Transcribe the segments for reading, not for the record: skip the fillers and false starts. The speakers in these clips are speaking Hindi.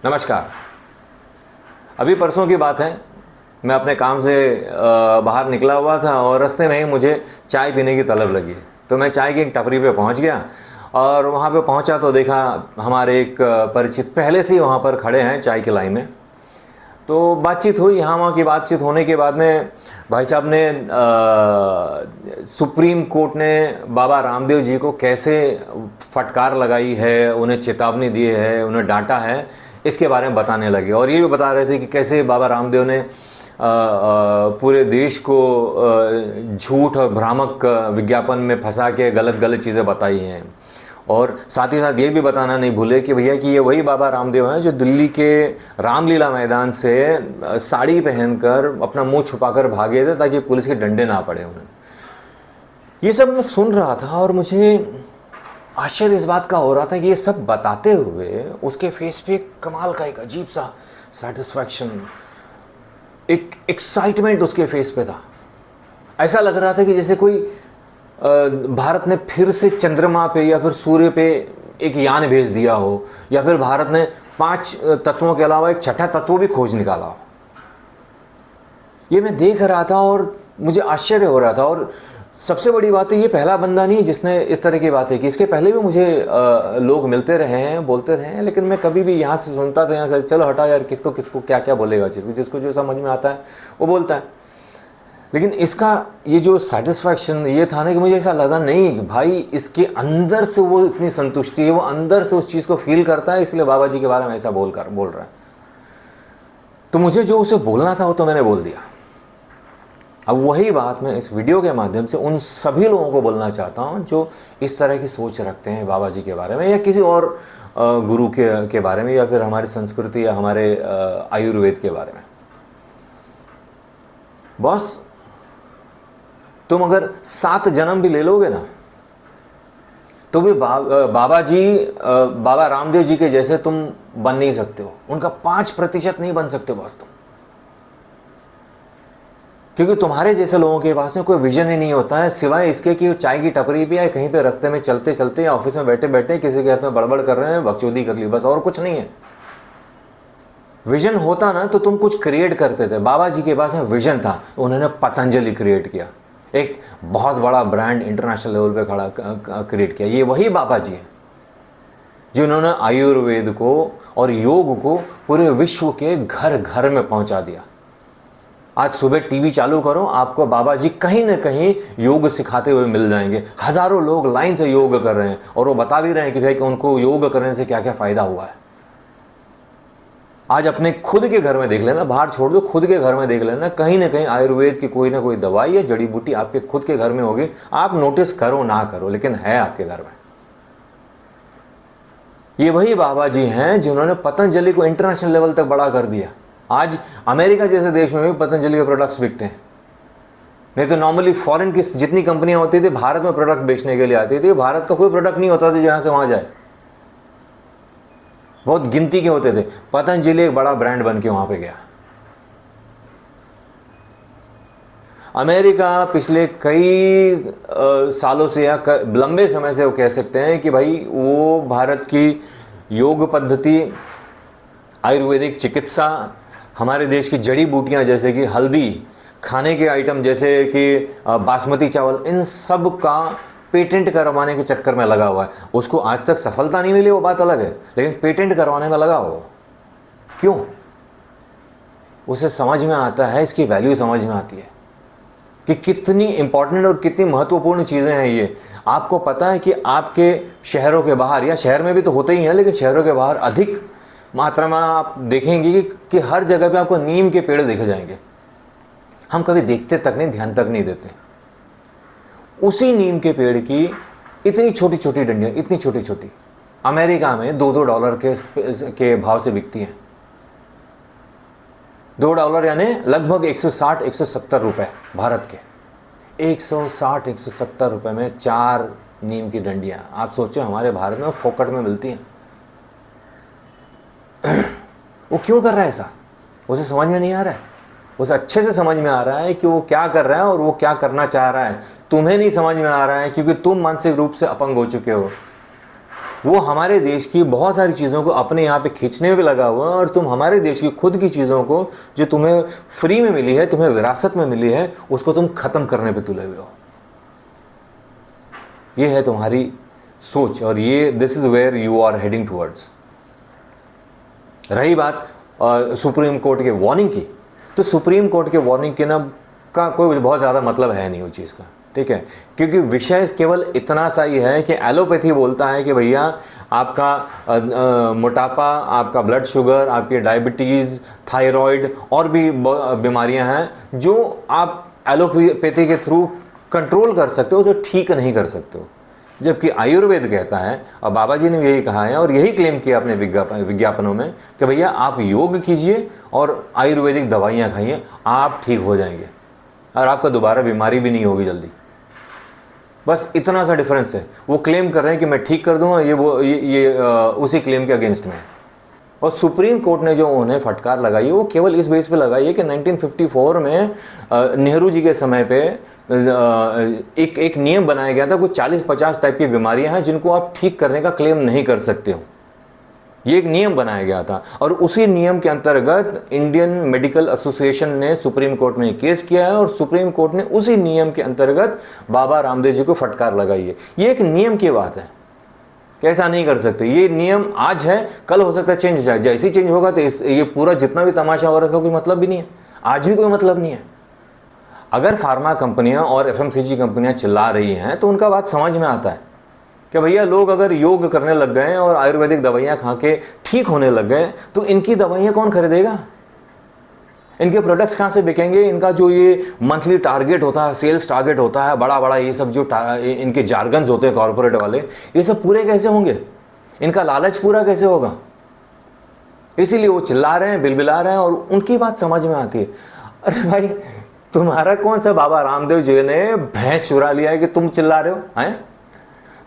नमस्कार। अभी परसों की बात है, मैं अपने काम से बाहर निकला हुआ था और रास्ते में ही मुझे चाय पीने की तलब लगी। तो मैं चाय की एक टपरी पे पहुंच गया और वहां पे पहुंचा तो देखा हमारे एक परिचित पहले से ही वहां पर खड़े हैं चाय की लाइन में। तो बातचीत हुई, यहाँ वहाँ की बातचीत होने के बाद में भाई साहब ने सुप्रीम कोर्ट ने बाबा रामदेव जी को कैसे फटकार लगाई है, उन्हें चेतावनी दी है, उन्हें डांटा है, इसके बारे में बताने लगे। और ये भी बता रहे थे कि कैसे बाबा रामदेव ने पूरे देश को झूठ और भ्रामक विज्ञापन में फंसा के गलत गलत चीज़ें बताई हैं। और साथ ही साथ ये भी बताना नहीं भूले कि भैया कि ये वही बाबा रामदेव हैं जो दिल्ली के रामलीला मैदान से साड़ी पहनकर अपना मुंह छुपाकर भागे थे ताकि पुलिस के डंडे ना पड़े उन्हें। ये सब मैं सुन रहा था और मुझे आश्चर्य इस बात का हो रहा था कि ये सब बताते हुए उसके फेस पे कमाल का एक अजीब सा सेटिस्फैक्शन, एक एक्साइटमेंट उसके फेस पे था। ऐसा लग रहा था कि जैसे कोई भारत ने फिर से चंद्रमा पे या फिर सूर्य पे एक यान भेज दिया हो, या फिर भारत ने 5 तत्वों के अलावा एक छठा तत्व भी खोज निकाला हो। ये मैं देख रहा था और मुझे आश्चर्य हो रहा था। और सबसे बड़ी बात है, ये पहला बंदा नहीं जिसने इस तरह की बातें की। इसके पहले भी मुझे लोग मिलते रहे हैं, बोलते रहे हैं, लेकिन मैं कभी भी यहाँ से सुनता था, यहाँ से चलो हटा यार, किसको किसको क्या क्या बोलेगा, जिसको जो समझ में आता है वो बोलता है। लेकिन इसका ये जो सेटिस्फैक्शन ये था ना कि मुझे ऐसा लगा नहीं कि भाई इसके अंदर से वो इतनी संतुष्टि है, वो अंदर से उस चीज़ को फील करता है, इसलिए बाबा जी के बारे में ऐसा बोल रहा है। तो मुझे जो उसे बोलना था वो तो मैंने बोल दिया। अब वही बात मैं इस वीडियो के माध्यम से उन सभी लोगों को बोलना चाहता हूँ जो इस तरह की सोच रखते हैं बाबा जी के बारे में या किसी और गुरु के बारे में, या फिर हमारी संस्कृति या हमारे आयुर्वेद के बारे में। बॉस, तुम अगर 7 जन्म भी ले लोगे ना तो भी बाबा रामदेव जी के जैसे तुम बन नहीं सकते हो, उनका 5% नहीं बन सकते बॉस तुम। क्योंकि तुम्हारे जैसे लोगों के पास में कोई विजन ही नहीं होता है सिवाय इसके कि चाय की टपरी पे या कहीं पे रास्ते में चलते चलते या ऑफिस में बैठे बैठे किसी के हाथ में बड़बड़ कर रहे हैं, बकचोदी कर ली, बस और कुछ नहीं है। विजन होता ना तो तुम कुछ क्रिएट करते थे। बाबा जी के पास में विजन था, उन्होंने पतंजलि क्रिएट किया, एक बहुत बड़ा ब्रांड इंटरनेशनल लेवल पे खड़ा क्रिएट किया। ये वही बाबा जी हैं जिन्होंने आयुर्वेद को और योग को पूरे विश्व के घर घर में पहुंचा दिया। आज सुबह टीवी चालू करो, आपको बाबा जी कहीं ना कहीं योग सिखाते हुए मिल जाएंगे। हजारों लोग लाइन से योग कर रहे हैं और वो बता भी रहे हैं कि भाई कि उनको योग करने से क्या क्या फायदा हुआ है। आज अपने खुद के घर में देख लेना, बाहर छोड़ दो, खुद के घर में देख लेना, कहीं ना कहीं आयुर्वेद की कोई ना कोई दवाई या जड़ी बूटी आपके खुद के घर में होगी। आप नोटिस करो ना करो, लेकिन है आपके घर में। ये वही बाबा जी हैं जिन्होंने पतंजलि को इंटरनेशनल लेवल तक बड़ा कर दिया। आज अमेरिका जैसे देश में भी पतंजलि के प्रोडक्ट्स बिकते हैं। नहीं तो नॉर्मली फॉरेन की जितनी कंपनियां होती थी भारत में प्रोडक्ट बेचने के लिए आती थी, भारत का कोई प्रोडक्ट नहीं होता था जहां से वहां जाए, बहुत गिनती के होते थे। पतंजलि एक बड़ा ब्रांड बन के वहां पे गया। अमेरिका पिछले कई सालों से या लंबे समय से वो कह सकते हैं कि भाई वो भारत की योग पद्धति, आयुर्वेदिक चिकित्सा, हमारे देश की जड़ी बूटियां जैसे कि हल्दी, खाने के आइटम जैसे कि बासमती चावल, इन सब का पेटेंट करवाने के चक्कर में लगा हुआ है। उसको आज तक सफलता नहीं मिली, वो बात अलग है, लेकिन पेटेंट करवाने में लगा हुआ। क्यों? उसे समझ में आता है, इसकी वैल्यू समझ में आती है कि कितनी इंपॉर्टेंट और कितनी महत्वपूर्ण चीज़ें हैं ये। आपको पता है कि आपके शहरों के बाहर, या शहर में भी तो होते ही हैं, लेकिन शहरों के बाहर अधिक मात्रा में आप देखेंगे कि हर जगह पे आपको नीम के पेड़ दिख जाएंगे। हम कभी देखते तक नहीं, ध्यान तक नहीं देते। उसी नीम के पेड़ की इतनी छोटी छोटी डंडियां, इतनी छोटी छोटी, अमेरिका में $2 के भाव से बिकती हैं। $2 यानी लगभग 160-170 रुपए भारत के। 160-170 रुपए में 4 नीम की डंडियां। आप सोचो हमारे भारत में फोकट में मिलती हैं। वो क्यों कर रहा है ऐसा? उसे समझ में नहीं आ रहा है। उसे अच्छे से समझ में आ रहा है कि वो क्या कर रहा है और वो क्या करना चाह रहा है। तुम्हें नहीं समझ में आ रहा है क्योंकि तुम मानसिक रूप से अपंग हो चुके हो। वो हमारे देश की बहुत सारी चीज़ों को अपने यहाँ पे खींचने में लगा हुआ है, और तुम हमारे देश की खुद की चीज़ों को जो तुम्हें फ्री में मिली है, तुम्हें विरासत में मिली है, उसको तुम खत्म करने पे तुले हुए हो। ये है तुम्हारी सोच, और ये this is where you are heading towards. रही बात सुप्रीम कोर्ट के वार्निंग की, तो सुप्रीम कोर्ट के वार्निंग के ना का कोई बहुत ज़्यादा मतलब है नहीं वो चीज़ का, ठीक है, क्योंकि विषय केवल इतना सा ही है कि एलोपैथी बोलता है कि भैया आपका मोटापा, आपका ब्लड शुगर, आपकी डायबिटीज़, थायराइड और भी बीमारियां हैं जो आप एलोपैथी के थ्रू कंट्रोल कर सकते हो, उसे ठीक नहीं कर सकते हो। जबकि आयुर्वेद कहता है, और बाबा जी ने यही कहा है और यही क्लेम किया अपने विज्ञापनों में कि भैया आप योग कीजिए और आयुर्वेदिक दवाइयाँ खाइए, आप ठीक हो जाएंगे और आपका दोबारा बीमारी भी नहीं होगी जल्दी। बस इतना सा डिफरेंस है। वो क्लेम कर रहे हैं कि मैं ठीक कर दूंगा, ये उसी क्लेम के अगेंस्ट में है। और सुप्रीम कोर्ट ने जो उन्हें फटकार लगाई है वो केवल इस बेस पे लगाई है कि 1954 में नेहरू जी के समय पे एक नियम बनाया गया था, कुछ 40-50 टाइप की बीमारियां हैं जिनको आप ठीक करने का क्लेम नहीं कर सकते हो। ये एक नियम बनाया गया था, और उसी नियम के अंतर्गत इंडियन मेडिकल एसोसिएशन ने सुप्रीम कोर्ट में केस किया है, और सुप्रीम कोर्ट ने उसी नियम के अंतर्गत बाबा रामदेव जी को फटकार लगाई है। ये एक नियम की बात है, कैसा नहीं कर सकते। ये नियम आज है, कल हो सकता है चेंज हो जाए, जैसे ही चेंज होगा तो ये पूरा जितना भी तमाशा हो रहा है उसका कोई मतलब भी नहीं है, आज भी कोई मतलब नहीं है। अगर फार्मा कंपनियां और एफएमसीजी कंपनियां चिल्ला रही हैं तो उनका बात समझ में आता है कि भैया लोग अगर योग करने लग गए और आयुर्वेदिक दवाइयां खा के ठीक होने लग गए तो इनकी दवाइयां कौन खरीदेगा, इनके प्रोडक्ट्स कहाँ से बिकेंगे। इनका जो ये मंथली टारगेट होता है, सेल्स टारगेट होता है बड़ा बड़ा, ये सब जो इनके जार्गन्स होते हैं कॉर्पोरेट वाले, ये सब पूरे कैसे होंगे, इनका लालच पूरा कैसे होगा। इसीलिए वो चिल्ला रहे हैं, बिलबिला रहे हैं, और उनकी बात समझ में आती है। अरे भाई, तुम्हारा कौन सा बाबा रामदेव जी ने भैंस चुरा लिया है कि तुम चिल्ला रहे हो हैं?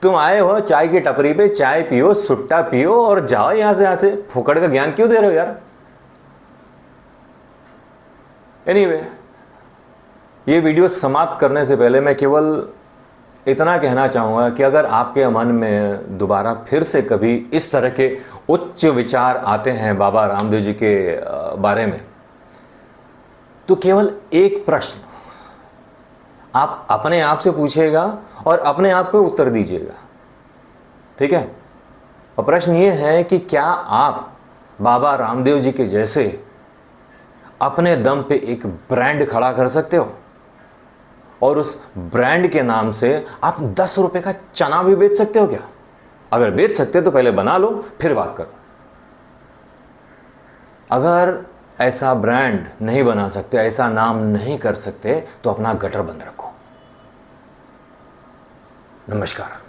तुम आए हो चाय की टपरी पे, चाय पियो, सुट्टा पियो और जाओ यहां से फुकड़ का ज्ञान क्यों दे रहे हो यार। एनीवे, ये वीडियो समाप्त करने से पहले मैं केवल इतना कहना चाहूँगा कि अगर आपके मन में दोबारा फिर से कभी इस तरह के उच्च विचार आते हैं बाबा रामदेव जी के बारे में, तो केवल एक प्रश्न आप अपने आप से पूछिएगा और अपने आप को उत्तर दीजिएगा, ठीक है। और प्रश्न ये है कि क्या आप बाबा रामदेव जी के जैसे अपने दम पे एक ब्रांड खड़ा कर सकते हो, और उस ब्रांड के नाम से आप 10 रुपए का चना भी बेच सकते हो क्या? अगर बेच सकते हो तो पहले बना लो, फिर बात करो। अगर ऐसा ब्रांड नहीं बना सकते, ऐसा नाम नहीं कर सकते, तो अपना गटर बंद रखो। नमस्कार।